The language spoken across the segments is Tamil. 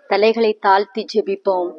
தலைகளை தாழ்த்தி ஜெபிப்போம்.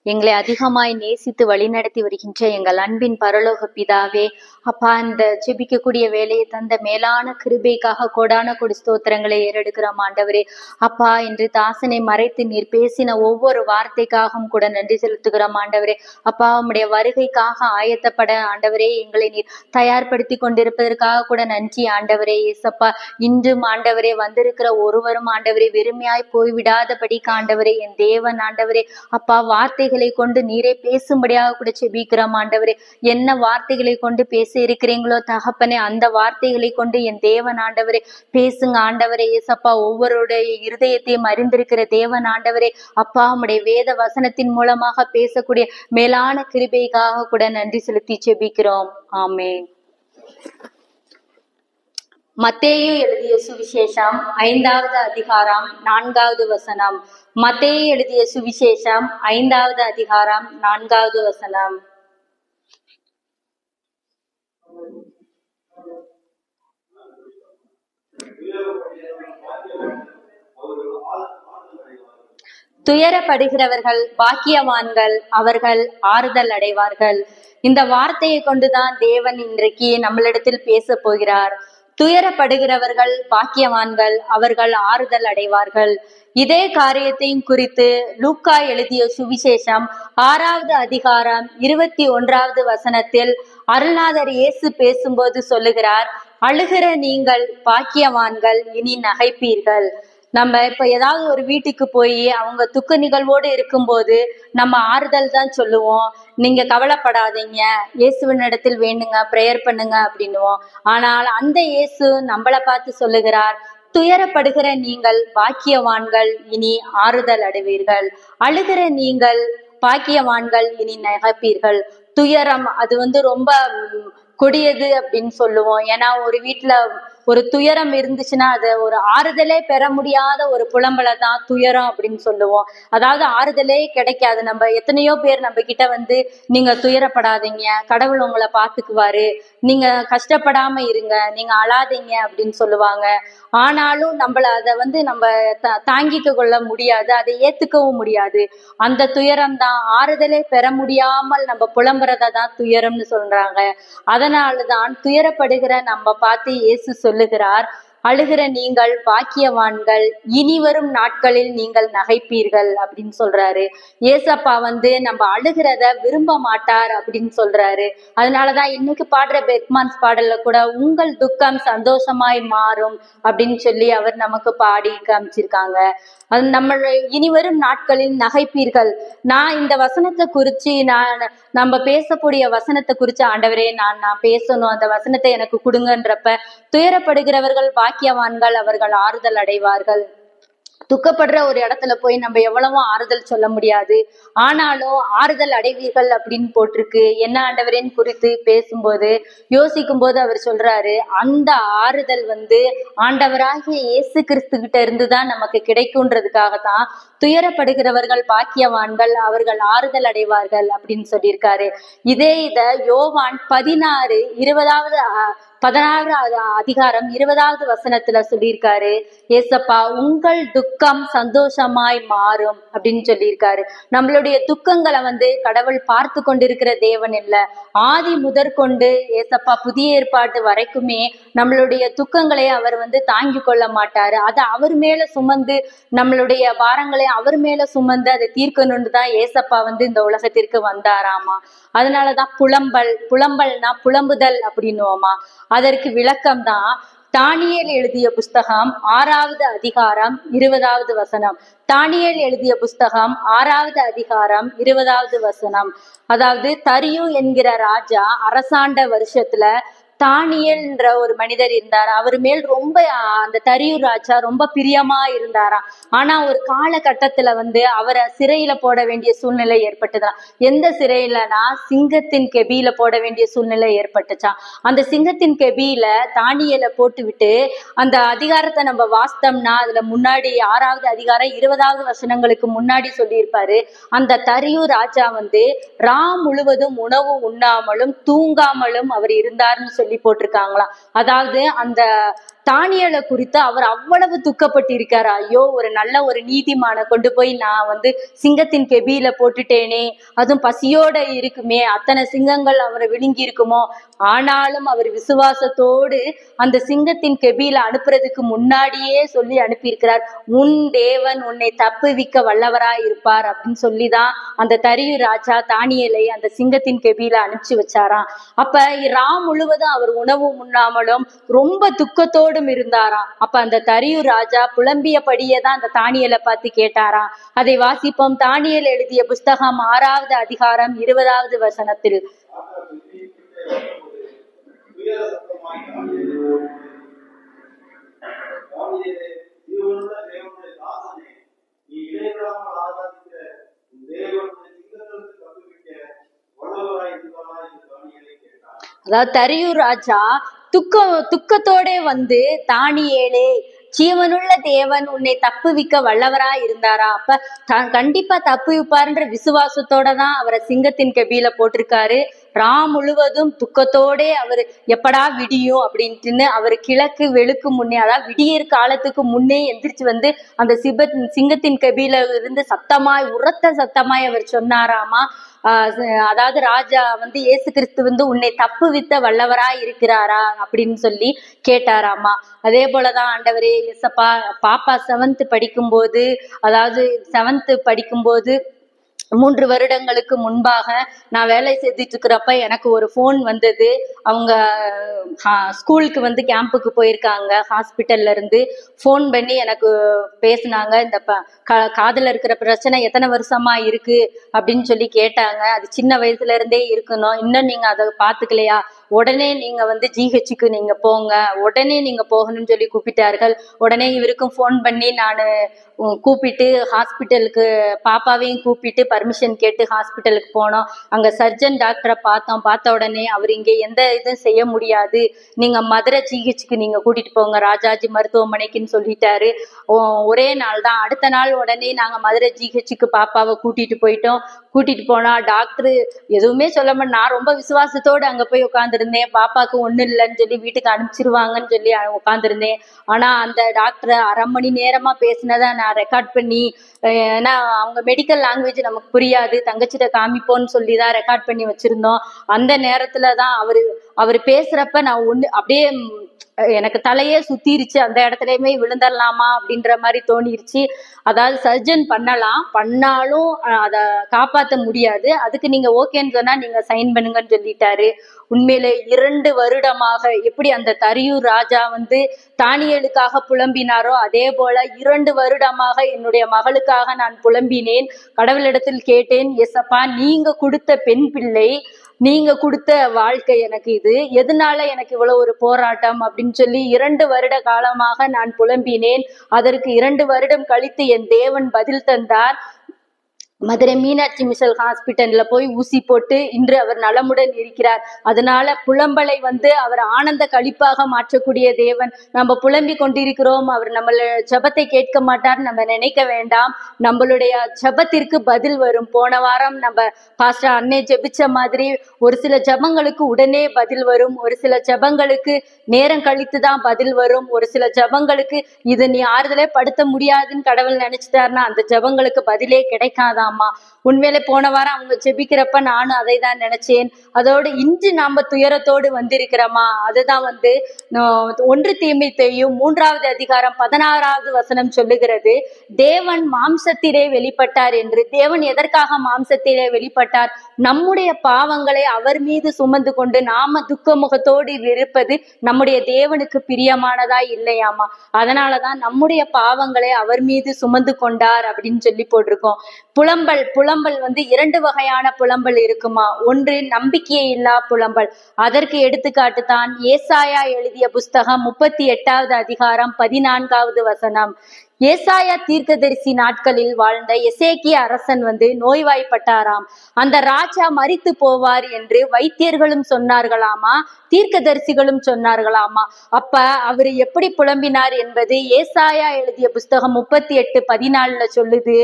எங்களை அதிகமாய் நேசித்து வழிநடத்தி வருகின்ற எங்கள் அன்பின் பரலோக பிதாவே, அப்பா, இந்த ஜெபிக்கக்கூடிய வேலையை தந்த மேலான கிருபைக்காக கோடான கொடி ஸ்தோத்திரங்களை ஏறெடுக்கிறோம் ஆண்டவரே. அப்பா, இன்று தாசனை மறைத்து நீர் பேசின ஒவ்வொரு வார்த்தைக்காகவும் கூட நன்றி செலுத்துகிறோம் ஆண்டவரே. அப்பா, உம்முடைய வருகைக்காக ஆயத்தப்பட ஆண்டவரே எங்களை நீர் தயார்படுத்தி கொண்டிருப்பதற்காக கூட நன்றி ஆண்டவரே. ஏசப்பா, இன்றும் ஆண்டவரே வந்திருக்கிற ஒருவரும் ஆண்டவரே வெறுமையாய் போய்விடாதபடிக்கு ஆண்டவரே என் தேவன் ஆண்டவரே, அப்பா, வார்த்தைகளை கொண்டு நீரே பேசும்படியாக கூட செபிக்கிறோம் ஆண்டவரே. என்ன வார்த்தைகளை கொண்டு பேச இருக்கிறீங்களோ தகப்பனே, அந்த வார்த்தைகளை கொண்டு என் தேவன் ஆண்டவரே பேசுங்க ஆண்டவரே. ஏசப்பா, ஒவ்வொருடைய இருதயத்தையும் அறிந்திருக்கிற தேவன் ஆண்டவரே, அப்பா, உம்முடைய வேத வசனத்தின் மூலமாக பேசக்கூடிய மேலான கிருபைக்காக கூட நன்றி செலுத்தி செபிக்கிறோம். ஆமென். மத்தேயு எழுதிய சுவிசேஷம் 5வது அதிகாரம் 4வது வசனம். மத்தேயு எழுதிய சுவிசேஷம் 5வது அதிகாரம் 4வது வசனம். துயரப்படுகிறவர்கள் பாக்கியவான்கள், அவர்கள் ஆறுதல் அடைவார்கள். இந்த வார்த்தையை கொண்டுதான் தேவன் இன்றைக்கு நம்மளிடத்தில் பேச போகிறார். துயரப்படுகிறவர்கள் பாக்கியவான்கள், அவர்கள் ஆறுதல் அடைவார்கள். இதே காரியத்தையும் குறித்து லூக்கா எழுதிய சுவிசேஷம் 6வது அதிகாரம் 21வது வசனத்தில் அருள்நாதர் இயேசு பேசும்போது சொல்லுகிறார், அழுகிற நீங்கள் பாக்கியவான்கள், இனி நகைப்பீர்கள். நம்ம இப்ப ஏதாவது ஒரு வீட்டுக்கு போய் அவங்க துக்க நிகழ்வோடு இருக்கும்போது நம்ம ஆறுதல் தான் சொல்லுவோம். நீங்க கவலைப்படாதீங்க, இயேசுவின் இடத்தில் வேண்டுங்க, பிரேயர் பண்ணுங்க அப்படின்னுவோம். ஆனால் அந்த இயேசு நம்மளை பார்த்து சொல்லுகிறார், துயரப்படுகிற நீங்கள் பாக்கியவான்கள், இனி ஆறுதல் அடைவீர்கள். அழுகிற நீங்கள் பாக்கியவான்கள், இனி நகைப்பீர்கள். துயரம் அது ரொம்ப கொடியது அப்படின்னு சொல்லுவோம். ஏன்னா ஒரு வீட்டுல ஒரு துயரம் இருந்துச்சுன்னா அது ஒரு ஆறுதலே பெற முடியாத ஒரு புலம்பலை தான் துயரம் அப்படின்னு சொல்லுவோம். அதாவது ஆறுதலே கிடைக்காது. நம்ம எத்தனையோ பேர் நம்ம கிட்ட நீங்க துயரப்படாதீங்க, கடவுள் உங்களை பார்த்துக்குவாரு, நீங்க கஷ்டப்படாம இருங்க, நீங்க அழாதீங்க அப்படின்னு சொல்லுவாங்க. ஆனாலும் நம்மள அதை நம்ம தாங்கிக்க கொள்ள முடியாது, அதை ஏத்துக்கவும் முடியாது. அந்த துயரம் தான் ஆறுதலே பெற முடியாமல் நம்ம புலம்புறத தான் துயரம்னு சொல்றாங்க. அதனாலதான் துயரப்படுகிற நம்ம பார்த்து இயேசு சொல்லுகிறார், அழுகிற நீங்கள் பாக்கியவான்கள், இனி வரும் நாட்களில் நீங்கள் நகைப்பீர்கள் அப்படின்னு சொல்றாரு. ஏசப்பா நம்ம அழுகிறத விரும்ப மாட்டார் அப்படின்னு சொல்றாரு. அதனாலதான் இன்னைக்கு பாடுற பெர்க்மான்ஸ் பாடல்ல கூட உங்கள் துக்கம் சந்தோஷமாய் மாறும் அப்படின்னு சொல்லி அவர் நமக்கு பாடி காமிச்சிருக்காங்க. அது நம்ம இனி வரும் நாட்களில் நகைப்பீர்கள். நான் இந்த வசனத்தை குறிச்சு நம்ம பேசக்கூடிய வசனத்தை குறிச்சு ஆண்டவரே நான் பேசணும், அந்த வசனத்தை எனக்கு கொடுங்கன்றப்ப, துயரப்படுகிறவர்கள் பாக்கியவான்கள், அவர்கள் ஆறுதல் அடைவார்கள். துக்கப்படுற ஒரு இடத்துல போய் நம்ம எவ்வளவோ ஆறுதல் சொல்ல முடியாது. ஆனாலும் ஆறுதல் அடைவீர்கள் அப்படின்னு போட்டிருக்கு. என்ன ஆண்டவரின் குறித்து பேசும்போது யோசிக்கும் போது அவர் சொல்றாரு, அந்த ஆறுதல் ஆண்டவராகிய இயேசு கிறிஸ்து கிட்ட இருந்துதான் நமக்கு கிடைக்கும்ன்றதுக்காகத்தான் துயரப்படுகிறவர்கள் பாக்கியவான்கள், அவர்கள் ஆறுதல் அடைவார்கள் அப்படின்னு சொல்லியிருக்காரு. இத யோவான் 16வது அதிகாரம் 20வது வசனத்துல சொல்லியிருக்காரு. ஏசப்பா, உங்கள் துக்கம் சந்தோஷமாய் மாறும் அப்படின்னு சொல்லியிருக்காரு. நம்மளுடைய துக்கங்களை கடவுள் பார்த்து கொண்டிருக்கிற தேவன் இல்ல. ஆதி முதற்கொண்டு ஏசப்பா புதிய ஏற்பாட்டு வரைக்குமே நம்மளுடைய துக்கங்களை அவர் தாங்கி கொள்ள மாட்டாரு. அதை அவர் மேல சுமந்து, நம்மளுடைய பாரங்களை அவர் மேல சுமந்து அதை தீர்க்கணும்னு தான் ஏசப்பா இந்த உலகத்திற்கு வந்தாராமா. அதனாலதான் புலம்பல்னா புலம்புதல் அப்படின்னுவோமா. அதற்கு விளக்கம் தான் தானியேல் எழுதிய புஸ்தகம் 6வது அதிகாரம் 20வது வசனம். தானியேல் எழுதிய புஸ்தகம் 6வது அதிகாரம் 20வது வசனம். அதாவது தரியு என்கிற ராஜா அரசாண்ட வருஷத்துல தானியல்ன்ற ஒரு மனிதர் இருந்தார். அவர் மேல் ரொம்ப அந்த தரியூர் ராஜா ரொம்ப பிரியமா இருந்தாராம். ஆனா ஒரு காலகட்டத்துல அவரை சிறையில போட வேண்டிய சூழ்நிலை ஏற்பட்டுதான். எந்த சிறையிலனா சிங்கத்தின் கெபியில போட வேண்டிய சூழ்நிலை ஏற்பட்டுச்சான். அந்த சிங்கத்தின் கெபியில தானியலை போட்டு விட்டு அந்த அதிகாரத்தை நம்ம வாசித்தோம்னா அதுல முன்னாடி 6வது அதிகாரம் 20வது வசனங்களுக்கு முன்னாடி சொல்லியிருப்பாரு. அந்த தரியூர் ராஜா முழுவதும் உணவு உண்ணாமலும் தூங்காமலும் அவர் இருந்தார்னு சொல்லி போட்டிருக்காங்களாம். அதாவது அந்த தானியலை குறித்து அவர் அவ்வளவு துக்கப்பட்டு இருக்காரு. ஐயோ, ஒரு நல்ல ஒரு நீதிமான கொண்டு போய் நான் சிங்கத்தின் கெபியில போட்டுட்டேனே, அதுவும் பசியோட இருக்குமே, அத்தனை சிங்கங்கள் அவரை விழுங்கி இருக்குமோ. ஆனாலும் அவர் விசுவாசத்தோடு அந்த சிங்கத்தின் கெபியில அனுப்புறதுக்கு முன்னாடியே சொல்லி அனுப்பியிருக்கிறார், உன் தேவன் உன்னை தப்புவிக்க வல்லவராய் இருப்பார் அப்படின்னு சொல்லிதான் அந்த தரியூர் ராஜா தானியலை அந்த சிங்கத்தின் கெபியில அனுப்பிச்சு வச்சாராம். அப்ப முழுவதும் அவர் உணவு உண்ணாமலும் ரொம்ப துக்கத்தோடும் இருந்தாராம். அப்ப அந்த தரியூர் ராஜா புலம்பியபடியே தான் அந்த தானியலை பார்த்து கேட்டாராம். அதை வாசிப்போம். தானியல் எழுதிய புஸ்தகம் 6வது அதிகாரம் 20வது வசனத்தில். அதாவது தரியூர் ராஜா துக்கத்தோட தானியேலே, ஜீவனுள்ள தேவன் உன்னை தப்புவிக்க வல்லவரா இருந்தாரா. அப்ப கண்டிப்பா தப்புவிப்பாருன்ற விசுவாசத்தோட தான் அவரை சிங்கத்தின் கெபியில போட்டிருக்காரு. முழுவதும் துக்கத்தோட அவர் எப்படா விடியும் அப்படின்ட்டுன்னு அவர் கிழக்கு வெளுக்கு முன்னே, அதாவது விடியற் காலத்துக்கு முன்னே எந்திரிச்சு அந்த சிங்கத்தின் கெபியில இருந்து உரத்த சத்தமாய் அவர் சொன்னாராமா. அதாவது ராஜா இயேசு கிறிஸ்து உன்னை தப்புவித்த வல்லவரா இருக்கிறாரா அப்படின்னு சொல்லி கேட்டாராமா. அதே போலதான் ஆண்டவரே இயேசப்பா, பாப்பா 7th படிக்கும்போது, அதாவது 7th படிக்கும்போது 3 வருடங்களுக்கு முன்பாக நான் வேலை செய்துட்டு இருக்கிறப்ப எனக்கு ஒரு போன் வந்தது. அவங்க ஸ்கூலுக்கு கேம்புக்கு போயிருக்காங்க. ஹாஸ்பிட்டல்ல இருந்து போன் பண்ணி எனக்கு பேசினாங்க. இந்த காதுல இருக்கிற பிரச்சனை எத்தனை வருஷமா இருக்கு அப்படின்னு சொல்லி கேட்டாங்க. அது சின்ன வயசுல இருந்தே இருக்கணும், இன்னும் நீங்க அதை பாத்துக்கலையா, உடனே நீங்க ஜிஹெச்சுக்கு நீங்க போங்க, உடனே நீங்க போகணும்னு சொல்லி கூப்பிட்டார்கள். உடனே இவருக்கும் போன் பண்ணி நான் கூப்பிட்டு ஹாஸ்பிட்டலுக்கு பாப்பாவையும் கூப்பிட்டு பர்மிஷன் கேட்டு ஹாஸ்பிட்டலுக்கு போனோம். அங்க சர்ஜன் டாக்டரை பார்த்தோம். பார்த்த உடனே அவர் இங்க எந்த இதுவும் செய்ய முடியாது, நீங்க மதுரை ஜிஹெச்சுக்கு நீங்க கூட்டிட்டு போங்க, ராஜாஜி மருத்துவமனைக்குன்னு சொல்லிட்டாரு. ஒரே நாள் தான், அடுத்த நாள் உடனே நாங்க மதுரை ஜிஹெச்சுக்கு பாப்பாவை கூட்டிட்டு போயிட்டோம். கூட்டிட்டு போனா டாக்டர் எதுவுமே சொல்ல மாட்டேன். நான் ரொம்ப விசுவாசத்தோடு அங்க போய் உட்காந்துருந்தேன். பாப்பாக்கு ஒண்ணும் இல்லைன்னு சொல்லி வீட்டுக்கு அனுப்பிச்சிருவாங்கன்னு சொல்லி உட்காந்துருந்தேன். ஆனா அந்த டாக்டர் 1/2 மணி நேரமா பேசினதை நான் ரெக்கார்ட் பண்ணி, ஏன்னா அவங்க மெடிக்கல் லாங்குவேஜ் நமக்கு புரியாது, தங்கச்சிட்ட காமிப்போன்னு சொல்லிதான் ரெக்கார்ட் பண்ணி வச்சிருந்தோம். அந்த நேரத்துலதான் அவரு பேசுறப்ப நான் அப்படியே எனக்கு தலையே சுத்திருச்சு. அந்த இடத்துலயுமே விழுந்துடலாமா அப்படின்ற மாதிரி தோணிருச்சு. அதாவது சர்ஜன் பண்ணாலும் அதை காப்பாற்ற முடியாது, அதுக்கு நீங்க ஓகேன்னு சொன்னா நீங்க சைன் பண்ணுங்கன்னு சொல்லிட்டாரு. உண்மையிலே 2 வருடமாக எப்படி அந்த தரியூர் ராஜா தானியலுக்காக புலம்பினாரோ அதே போல 2 வருடமாக என்னுடைய மகளுக்காக நான் புலம்பினேன். கடவுளிடத்தில் கேட்டேன், எசப்பா நீங்க கொடுத்த பெண் பிள்ளை, நீங்க கொடுத்த வாழ்க்கை எனக்கு இது, எதனால எனக்கு இவ்வளவு ஒரு போராட்டம் அப்படின்னு சொல்லி 2 வருட காலமாக நான் புலம்பினேன். அதற்கு 2 வருடம் கழித்து என் தேவன் பதில் தந்தார். மதுரை மீனாட்சி மிஷல் ஹாஸ்பிட்டல்ல போய் ஊசி போட்டு இன்று அவர் நலமுடன் இருக்கிறார். அதனால புலம்பலை அவர் ஆனந்த களிப்பாக மாற்றக்கூடிய தேவன். நம்ம புலம்பி கொண்டிருக்கிறோம், அவர் நம்மள ஜபத்தை கேட்க மாட்டார் நம்ம நினைக்க வேண்டாம். நம்மளுடைய ஜபத்திற்கு பதில் வரும். போன வாரம் நம்ம பாஸ்டர் அன்னை ஜெபிச்ச மாதிரி ஒரு சில ஜபங்களுக்கு உடனே பதில் வரும், ஒரு சில ஜபங்களுக்கு நேரம் கழித்து தான் பதில் வரும், ஒரு சில ஜபங்களுக்கு இது நீ ஆறுதலே படுத்த முடியாதுன்னு கடவுள் நினைச்சிட்டாருன்னா அந்த ஜபங்களுக்கு பதிலே கிடைக்காதான். உண்மையிலே போன வாரம் அவங்க ஜெபிக்கிறப்ப நானும் அதை தான் நினைச்சேன். அதோடு இன்று நாம துயரத்தோடு வந்திருக்கிறோமா, அதுதான் 1 தீமோத்தேயு 3வது அதிகாரம் 16வது வசனம் சொல்லுகிறது, தேவன் மாம்சத்திலே வெளிப்பட்டார் என்று. தேவன் எதற்காக மாம்சத்திலே வெளிப்பட்டார்? நம்முடைய பாவங்களை அவர் மீது சுமந்து கொண்டு நாம துக்க முகத்தோடு இருப்பது நம்முடைய தேவனுக்கு பிரியமானதா இல்லையாமா. அதனாலதான் நம்முடைய பாவங்களை அவர் மீது சுமந்து கொண்டார் அப்படின்னு சொல்லி போட்டிருக்கோம். புலம்பல் வந்து 2 வகையான புலம்பல் இருக்குமா. ஒன்று நம்பிக்கையே இல்லா புலம்பல். அதற்கு எடுத்துக்காட்டு தான் ஏசாயா எழுதிய புஸ்தகம் 38வது அதிகாரம் 14வது வசனம். ஏசாயா தீர்க்கதரிசி நாட்களில் வாழ்ந்த எசேக்கியா அரசன் வந்து நோய்வாய்ப்பட்டாராம். அந்த ராஜா மரித்து போவார் என்று வைத்தியர்களும் சொன்னார்களாமா, தீர்க்கதரிசிகளும் சொன்னார்களாமா. அப்ப அவரு எப்படி புலம்பினார் என்பது ஏசாயா எழுதிய புஸ்தகம் 38:14 சொல்லுது.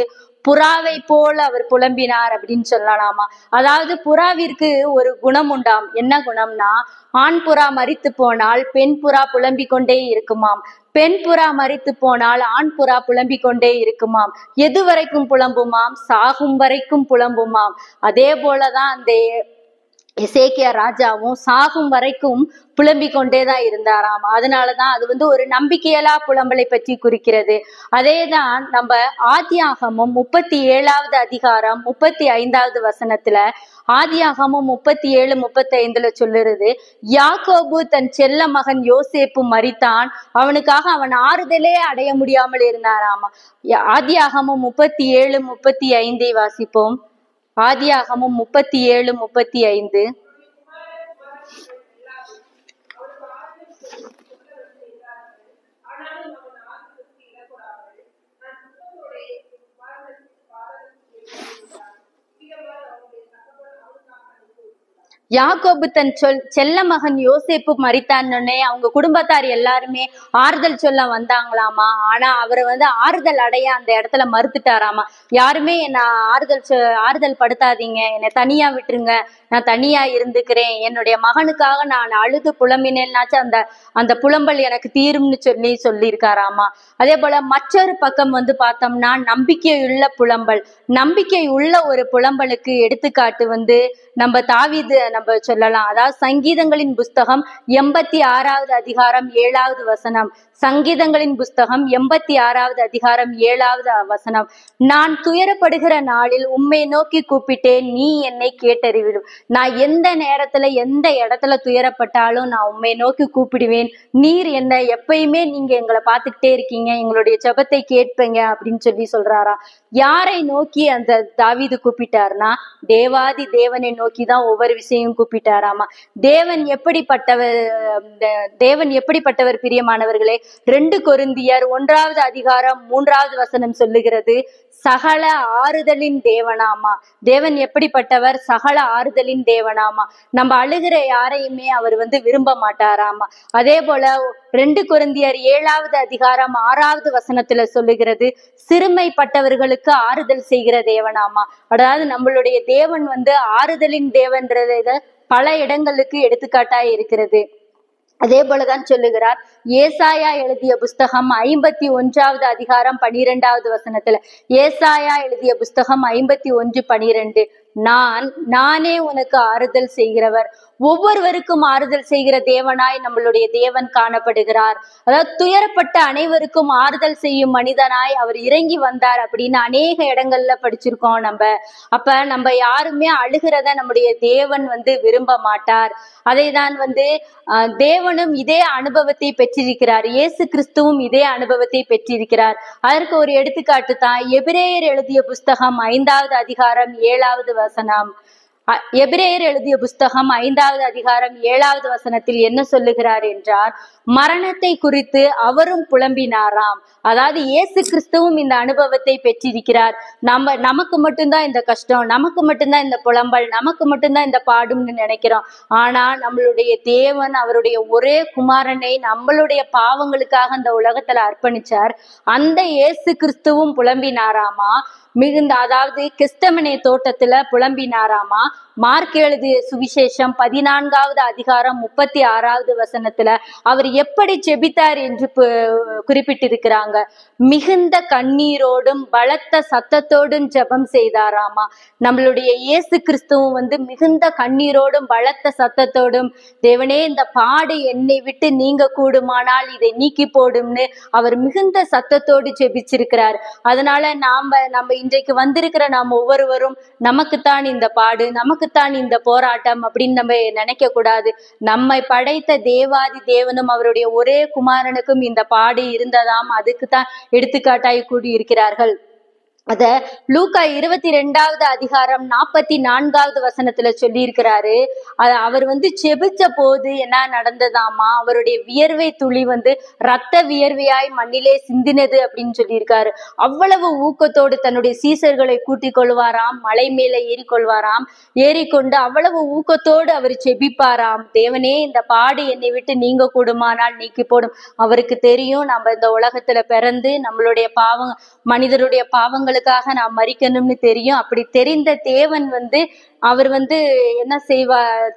புறாவை போல அவர் புலம்பினார் அப்படின்னு சொல்லலாமா. அதாவது புறாவிற்கு ஒரு குணம் உண்டாம். என்ன குணம்னா, ஆண் புறா மரித்து போனால் பெண் புறா புலம்பிக் கொண்டே இருக்குமாம். பெண் புறா மரித்து போனால் ஆண் புறா புலம்பிக் கொண்டே இருக்குமாம். எது வரைக்கும் புலம்புமாம்? சாகும் வரைக்கும் புலம்புமாம். அதே போலதான் அந்த எசேக்கியா ராஜாவும் சாகும் வரைக்கும் புலம்பிக் கொண்டேதான் இருந்தாராம். அதனாலதான் அது வந்து ஒரு நம்பிக்கையலா புலம்பலை பற்றி குறிக்கிறது. அதேதான் நம்ம ஆதியாகமும் 37வது அதிகாரம் 35வது வசனத்துல, ஆதியாகமும் 37:35 சொல்லுறது, யாக்கோபு தன் செல்ல மகன் யோசேப்பு மரித்தான், அவனுக்காக அவன் ஆறுதலே அடைய முடியாமல் இருந்தாராமா. ஆதியாகமும் 37:35 வாசிப்போம். ஆதியாகமும் 37:35. யாக்கோபு தன் செல்ல மகன் யோசேப்பு மரித்தான்னே அவங்க குடும்பத்தார் எல்லாருமே ஆறுதல் சொல்ல வந்தாங்களாமா. ஆனா அவரை வந்து ஆறுதல் அடைய அந்த இடத்துல மறுத்துட்டாராமா. யாருமே என்ன ஆறுதல் படுத்தாதீங்க, என்னை தனியா விட்டுருங்க, நான் தனியா இருந்துக்கிறேன், என்னுடைய மகனுக்காக நான் அழுது புலம்பினேன்னாச்சும் அந்த புலம்பல் எனக்கு தீரும்னு சொல்லியிருக்காராமா. அதே போல மற்றொரு பக்கம் வந்து பார்த்தோம்னா நம்பிக்கையுள்ள புலம்பல். நம்பிக்கை உள்ள ஒரு புலம்பலுக்கு எடுத்துக்காட்டு வந்து நம்ம தாவீது நம்ம சொல்லலாம். அதாவது சங்கீதங்களின் புஸ்தகம் 86வது அதிகாரம் 7வது வசனம். சங்கீதங்களின் புஸ்தகம் 86வது அதிகாரம் 7வது வசனம். நான் துயரப்படுகிற நாளில் உம்மை நோக்கி கூப்பிட்டேன், நீ என்னை கேட்டறிவிடும். நான் எந்த நேரத்துல எந்த இடத்துல துயரப்பட்டாலும் நான் உம்மை நோக்கி கூப்பிடுவேன், நீர் என்ன எப்பயுமே நீங்க எங்களை பார்த்துக்கிட்டே இருக்கீங்க, எங்களுடைய ஜெபத்தை கேட்பீங்க அப்படின்னு சொல்றாரா. யாரை நோக்கி அந்த தாவீது கூப்பிட்டார்னா, தேவாதி தேவனை நோக்கிதான் ஒவ்வொரு விஷயம் கூப்பிட்டாராமா. தேவன் எப்படிப்பட்டவர் பிரியமானவர்களே. 2 கொரிந்தியர் 1வது அதிகாரம் 3வது வசனம் சொல்லுகிறது, சகல ஆறுதலின் தேவனாமா. தேவன் எப்படிப்பட்டவர்? சகல ஆறுதலின் தேவனாமா. நம்ம அழுகிற யாரையுமே அவர் வந்து விரும்ப மாட்டாராமா. அதே போல 2 கொரிந்தியர் 7வது அதிகாரம் 6வது வசனத்துல சொல்லுகிறது, சிறுமைப்பட்டவர்களுக்கு ஆறுதல் செய்கிற தேவனாமா. அதாவது நம்மளுடைய தேவன் வந்து ஆறுதலின் தேவன்றத பல இடங்களுக்கு எடுத்துக்காட்டாய் இருக்கிறது. அதே போலதான் சொல்லுகிறார் ஏசாயா எழுதிய புஸ்தகம் 51வது அதிகாரம் 12வது வசனத்துல. ஏசாயா எழுதிய புஸ்தகம் 51:12, நானே உனக்கு ஆறுதல் செய்கிறவர். ஒவ்வொருவருக்கும் ஆறுதல் செய்கிற தேவனாய் நம்மளுடைய தேவன் காணப்படுகிறார். அதாவது துயரப்பட்ட அனைவருக்கும் ஆறுதல் செய்யும் மனிதனாய் அவர் இறங்கி வந்தார் அப்படின்னு அநேக இடங்கள்ல படிச்சிருக்கோம் நம்ம. அப்ப நம்ம யாருமே அழுகிறத நம்முடைய தேவன் வந்து விரும்ப மாட்டார். அதைதான் வந்து தேவனும் இதே அனுபவத்தை பெற்றிருக்கிறார், இயேசு கிறிஸ்துவும் இதே அனுபவத்தை பெற்றிருக்கிறார். அதற்கு ஒரு எடுத்துக்காட்டு தான் எபிரேயர் எழுதிய புஸ்தகம் 5வது அதிகாரம் 7வது வசனம். எபிரேயர் எழுதிய புஸ்தகம் 5வது அதிகாரம் 7வது வசனத்தில் என்ன சொல்லுகிறார் என்றால், மரணத்தை குறித்து அவரும் புலம்பினாராம். அதாவது இயேசு கிறிஸ்துவும் இந்த அனுபவத்தை பெற்றிருக்கிறார். நமக்கு மட்டும்தான் இந்த கஷ்டம், நமக்கு மட்டும்தான் இந்த புலம்பல், நமக்கு மட்டும்தான் இந்த பாடும்னு நினைக்கிறோம். ஆனா நம்மளுடைய தேவன் அவருடைய ஒரே குமாரனை நம்மளுடைய பாவங்களுக்காக அந்த உலகத்துல அர்ப்பணிச்சார். அந்த இயேசு கிறிஸ்துவும் புலம்பினாராமா. மிகுந்த, அதாவது கெஸ்தமனே தோட்டத்துல புலம்பினாராமா. மார்க் எழுதிய சுவிசேஷம் 14வது அதிகாரம் 36வது வசனத்துல அவர் எப்படி ஜெபித்தார் என்று குறிப்பிட்டிருக்கிறாங்க. மிகுந்த கண்ணீரோடும் பலத்த சத்தத்தோடும் ஜெபம் செய்தாராமா. நம்மளுடைய இயேசு கிறிஸ்துவும் வந்து மிகுந்த கண்ணீரோடும் பலத்த சத்தத்தோடும், தேவனே இந்த பாடு என்னை விட்டு நீங்க கூடுமானால் இதை நீக்கி போடும்னு அவர் மிகுந்த சத்தத்தோடு ஜெபிச்சிருக்கிறார். அதனால நம்ம இன்றைக்கு வந்திருக்கிற நாம் ஒவ்வொருவரும் நமக்குத்தான் இந்த பாடு, நமக்குத்தான் இந்த போராட்டம் அப்படின்னு நம்ம நினைக்க கூடாது. நம்மை படைத்த தேவாதி தேவனும் அவருடைய ஒரே குமாரனுக்கும் இந்த பாடு இருந்ததாம். அதுக்குத்தான் எடுத்துக்காட்டாய் கூடி இருக்கிறார்கள். அத லூக்கா 22வது அதிகாரம் 44வது வசனத்துல சொல்லி இருக்கிறாரு. அவர் செபிச்ச போது என்ன நடந்ததாமா, அவருடைய வியர்வை துளி ரத்த வியர்வையாய் மண்ணிலே சிந்தினது அப்படின்னு சொல்லியிருக்காரு. அவ்வளவு ஊக்கத்தோடு தன்னுடைய சீசர்களை கூட்டிக் கொள்வாராம், மலை மேல ஏறிக்கொள்வாராம். ஏறிக்கொண்டு அவ்வளவு ஊக்கத்தோடு அவர் செபிப்பாராம். தேவனே, இந்த பாடு என்னை விட்டு நீங்க கூடுமானால் நீக்கி போடும். அவருக்கு தெரியும், நம்ம இந்த உலகத்துல பிறந்து நம்மளுடைய மனிதருடைய பாவங்களுக்காக நாம் மரிக்கணும்னு தெரியும். அப்படி தெரிந்த தேவன் அவர் என்ன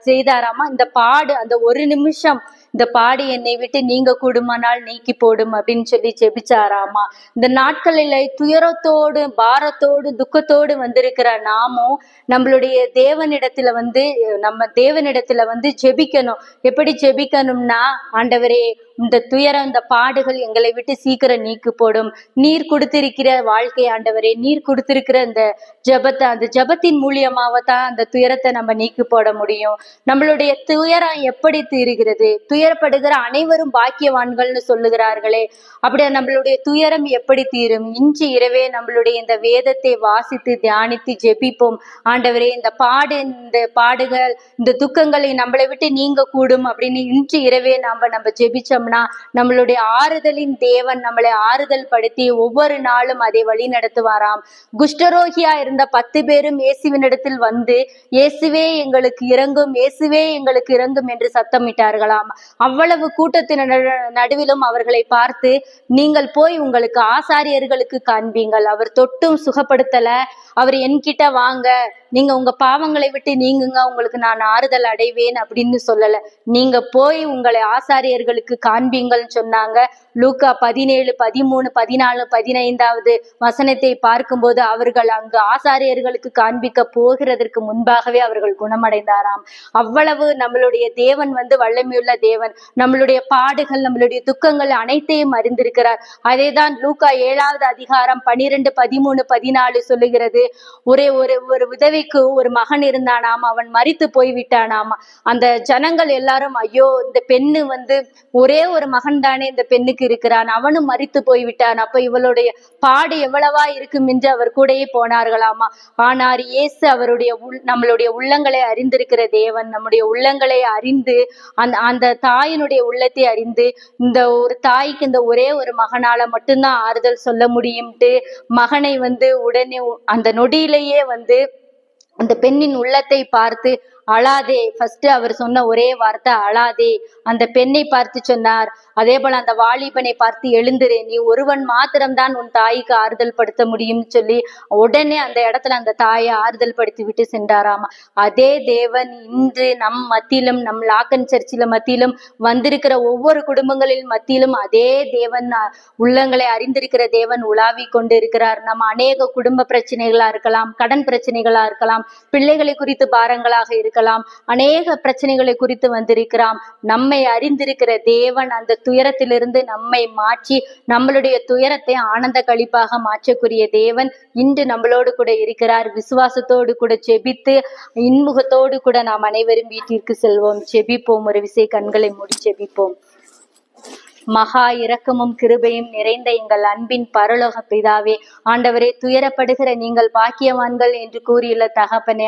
செய்தாராமா, இந்த பாடு, அந்த ஒரு நிமிஷம் இந்த பாடு என்னை விட்டு நீங்க கூடுமானால் நீக்கி போடும் அப்படின்னு சொல்லி ஜெபிச்சாராமா. இந்த நாட்களில துயரத்தோடு, பாரத்தோடு, துக்கத்தோடு வந்திருக்கிற நாமும் நம்மளுடைய தேவனிடத்துல நம்ம தேவனிடத்துல ஜெபிக்கணும். எப்படி ஜெபிக்கணும்னா, ஆண்டவரே, இந்த துயரம், இந்த பாடுகள் எங்களை விட்டு சீக்கிரம் நீக்கி போடும். நீர் கொடுத்திருக்கிற வாழ்க்கை ஆண்டவரே, நீர் கொடுத்திருக்கிற இந்த ஜெபத்தை, அந்த ஜெபத்தின் மூலியமாவதான் அந்த துயரத்தை நம்ம நீக்கி போட முடியும். நம்மளுடைய துயரம் எப்படி தீருகிறது? துயரப்படுகிற அனைவரும் பாக்கியவான்கள்னு சொல்லுகிறார்களே, அப்படியே நம்மளுடைய துயரம் எப்படி தீரும்? இன்று இரவே நம்மளுடைய இந்த வேதத்தை வாசித்து தியானித்து ஜெபிப்போம். ஆண்டவரே, இந்த பாடுகள், இந்த துக்கங்களை நம்மளை விட்டு நீங்க கூடும் அப்படின்னு இன்று இரவே நம்ம ஜெபிச்சோம்னா, நம்மளுடைய ஆறுதலின் தேவன் நம்மளை ஆறுதல் படுத்தி ஒவ்வொரு நாளும் அதை வழி நடத்துவாராம். குஷ்டரோகியா இருந்த 10 பேரும் இயேசுவினிடத்தில் இயேசுவே எங்களுக்கு இறங்கும், இயேசுவே எங்களுக்கு இறங்கும் என்று சத்தமிட்டார்களாம். அவ்வளவு கூட்டத்தின் நடுவிலும் அவர்களை பார்த்து, நீங்கள் போய் உங்களுக்கு ஆசாரியர்களுக்கு காண்பீங்கள். அவர் தொட்டும் சுகப்படுத்தல. அவர் என்கிட்ட வாங்க, நீங்க உங்க பாவங்களை விட்டு நீங்குங்க, உங்களுக்கு நான் ஆறுதல் அடைவேன் அப்படின்னு சொல்லல. நீங்க போய் உங்களை ஆசாரியர்களுக்கு காண்பீங்கள்னு சொன்னாங்க. லூக்கா 17, 13, 14, 15வது வசனத்தை பார்க்கும்போது அவர்கள் அங்கு ஆசாரியர்களுக்கு காண்பிக்க போகிறதற்கு முன்பாகவே அவர்கள் குணமடைந்தாராம். அவ்வளவு நம்மளுடைய தேவன் வல்லமையுள்ள தேவன். நம்மளுடைய பாடுகள், நம்மளுடைய துக்கங்கள் அனைத்தையும் அறிந்திருக்கிறார். அதேதான் லூக்கா 7வது அதிகாரம் 12, 13, 14 சொல்லுகிறது. ஒரு விதவைக்கு ஒரு மகன் இருந்தானாம், அவன் மரித்து போய்விட்டானாம். அந்த ஜனங்கள் எல்லாரும், ஐயோ, இந்த பெண்ணு ஒரே ஒரு மகன் தானே இந்த பெண்ணுக்கு இருக்கிறான், அவனும் மரித்து போய்விட்டான், அப்ப இவளுடைய பாடு எவ்வளவா இருக்கும் என்று அவர் கூடயே போனார்களாமா. ஆனால் இயேசு நம்மளுடைய உள்ளங்களை அறிந்திருக்கிற தேவன். நம்முடைய உள்ளங்களை அறிந்து, அந்த தாயினுடைய உள்ளத்தை அறிந்து, இந்த ஒரு தாய்க்கு இந்த ஒரே ஒரு மகனால மட்டும்தான் ஆறுதல் சொல்ல முடியும்ட்டு மகனை உடனே அந்த நொடியிலேயே அந்த பெண்ணின் உள்ளத்தை பார்த்து, அழாதே, ஃபர்ஸ்ட் அவர் சொன்ன ஒரே வார்த்தை அழாதே. அந்த பெண்ணை பார்த்து சொன்னார். அதே போல அந்த வாலிபனை பார்த்து, எழுந்துரு, நீ ஒருவன் மாத்திரம்தான் உன் தாய்க்கு ஆறுதல் படுத்த முடியும்னு சொல்லி உடனே அந்த இடத்துல அந்த தாயை ஆறுதல் படுத்தி விட்டு சென்றாராமா. அதே தேவன் இன்று நம் மத்தியிலும், நம் லாக்கன் சர்ச்சில மத்தியிலும் வந்திருக்கிற ஒவ்வொரு குடும்பங்களின் மத்தியிலும் அதே தேவன், உள்ளங்களை அறிந்திருக்கிற தேவன் உலாவி கொண்டு இருக்கிறார். நம்ம அநேக குடும்ப பிரச்சனைகளா இருக்கலாம், கடன் பிரச்சனைகளா இருக்கலாம், பிள்ளைகளை குறித்து பாரங்களாக இருக்கலாம், அநேக பிரச்சனைகளை குறித்து வந்திருக்கிறோம். நம்மை அறிந்திருக்கிற தேவன் அந்த துயரத்திலிருந்து நம்மை மாற்றி நம்மளுடைய துயரத்தை ஆனந்த களிப்பாக மாற்றக்கூடிய தேவன் இன்று நம்மளோடு கூட இருக்கிறார். விசுவாசத்தோடு கூட ஜெபித்து இன்முகத்தோடு கூட நாம் அனைவரும் வீட்டிற்கு செல்வோம். ஜெபிப்போம். ஒரு விசை கண்களை மூடி ஜெபிப்போம். மகா இரக்கமும் கிருபையும் நிறைந்த எங்கள் அன்பின் பரலோக பிதாவே, ஆண்டவரே, துயரப்படுகிற நீங்கள் பாக்கியவான்கள் என்று கூறியுள்ள தகப்பனே,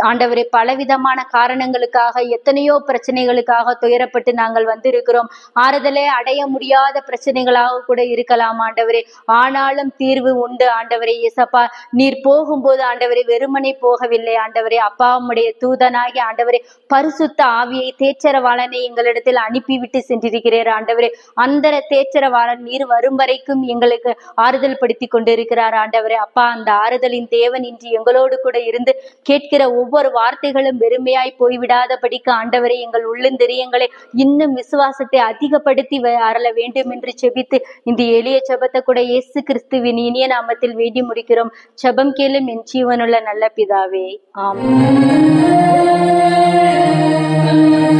ஆண்டவரே, பலவிதமான காரணங்களுக்காக, எத்தனையோ பிரச்சனைகளுக்காக துயரப்பட்டு நாங்கள் வந்திருக்கிறோம். ஆறுதலே அடைய முடியாத பிரச்சனைகளாக கூட இருக்கலாம் ஆண்டவரே. ஆனாலும் தீர்வு உண்டு ஆண்டவரே. இயேசப்பா, நீர் போகும்போது ஆண்டவரே வெறுமனை போகவில்லை ஆண்டவரே. அப்பா, உம்முடைய தூதனாகி ஆண்டவரே பரிசுத்த ஆவியை, தேச்சரவாளனை எங்களிடத்தில் அனுப்பிவிட்டு சென்றிருக்கிறீர் ஆண்டவரே. அந்த தேச்சரவாளன் நீர் வரும் வரைக்கும் எங்களுக்கு ஆறுதல் படுத்தி கொண்டிருக்கிறார் ஆண்டவரே. அப்பா, அந்த ஆறுதலின் தேவன் இன்று எங்களோடு கூட இருந்து கேட்கிற ஒவ்வொரு வார்த்தைகளும் வெறுமையாய் போய்விடாதபடிக்கு ஆண்டவரே, எங்கள் உள்ளந்தெரியங்களை இன்னும் விசுவாசத்தை அதிகப்படுத்தி அருள வேண்டும் என்று செபித்து இந்த எளிய ஜெபத்தை கூட இயேசு கிறிஸ்துவின் இனிய நாமத்தில் வேண்டி முடிக்கிறோம். ஜெபம் கேளும் என் ஜீவனுள்ள நல்ல பிதாவே, ஆமென். Amen.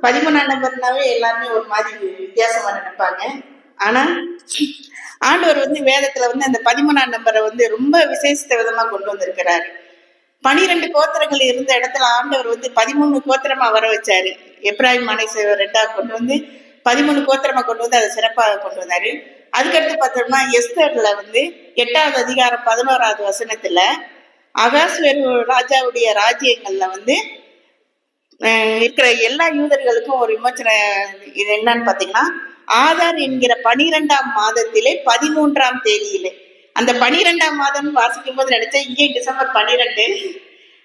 13ஆம் நம்பர்னாவே எல்லாருமே ஒரு மாதிரி வித்தியாசமா நினைப்பாங்க. ஆனா ஆண்டவர் வேதத்துல அந்த 13ஆம் நம்பரை ரொம்ப விசேஷித்த விதமா கொண்டு வந்திருக்கிறாரு. 12 கோத்திரங்கள் இருந்த இடத்துல ஆண்டவர் 13 கோத்திரமா வர வச்சாரு. எப்ராஹிம் மனைசேவர் 2 கொண்டு 13 கோத்திரமா கொண்டு அதை சிறப்பாக கொண்டு வந்தாரு. அதுக்கடுத்து பார்த்தோம்னா எஸ்தர்ல 8வது அதிகாரம் 11வது வசனத்துல அகாஸ்வேரு ராஜாவுடைய ராஜ்யங்கள்ல இருக்கிற எல்லா யூதர்களுக்கும் ஒரு விமோச்சனை. இது என்னன்னு பாத்தீங்கன்னா, ஆதார் என்கிற 12ஆம் மாதத்திலே 13ஆம் தேதியிலே, அந்த 12ஆம் மாதம் வாசிக்கும் போது நினைச்சேன் இங்கே டிசம்பர் 12,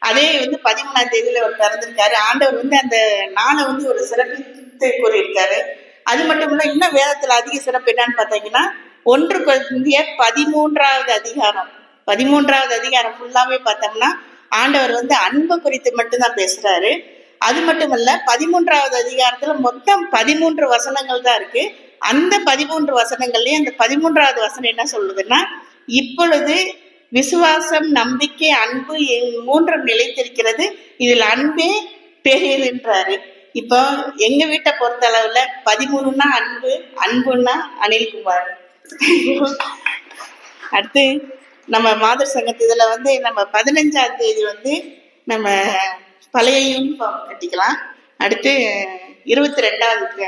அதே 13ஆம் தேதியில அவர் பிறந்திருக்காரு. ஆண்டவர் அந்த நாளை ஒரு சிறப்பித்து கூறியிருக்காரு. அது மட்டும் இல்ல, இன்னும் வேதத்துல அதிக சிறப்பு என்னன்னு பாத்தீங்கன்னா 1 கொரிந்தியர் 13வது அதிகாரம் 13வது அதிகாரம் ஃபுல்லாவே பார்த்தோம்னா ஆண்டவர் அன்பு குறித்து மட்டும்தான் பேசுறாரு. அது மட்டுமல்ல, 13வது அதிகாரத்துல மொத்தம் 13 வசனங்கள் தான் இருக்கு. அந்த 13 வசனங்கள்லயே அந்த 13வது வசனம் என்ன சொல்லுதுன்னா, இப்பொழுது விசுவாசம், நம்பிக்கை, அன்பு 3 நிலைத்திருக்கிறது, இதில் அன்பே பெரியதுன்றாரு. இப்போ எங்க வீட்டை பொறுத்த அளவுல 13ன்னா அன்பு, அன்புன்னா அனில்குமார். அடுத்து நம்ம மாதர் சங்கத்து இதுல நம்ம 15ஆம் தேதி நம்ம பழைய யூனிஃபார்ம் கட்டிக்கலாம். அடுத்து 22வது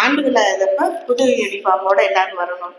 ஆண்டு விழா புது யூனிஃபார்மோட எல்லாரும் வரணும்.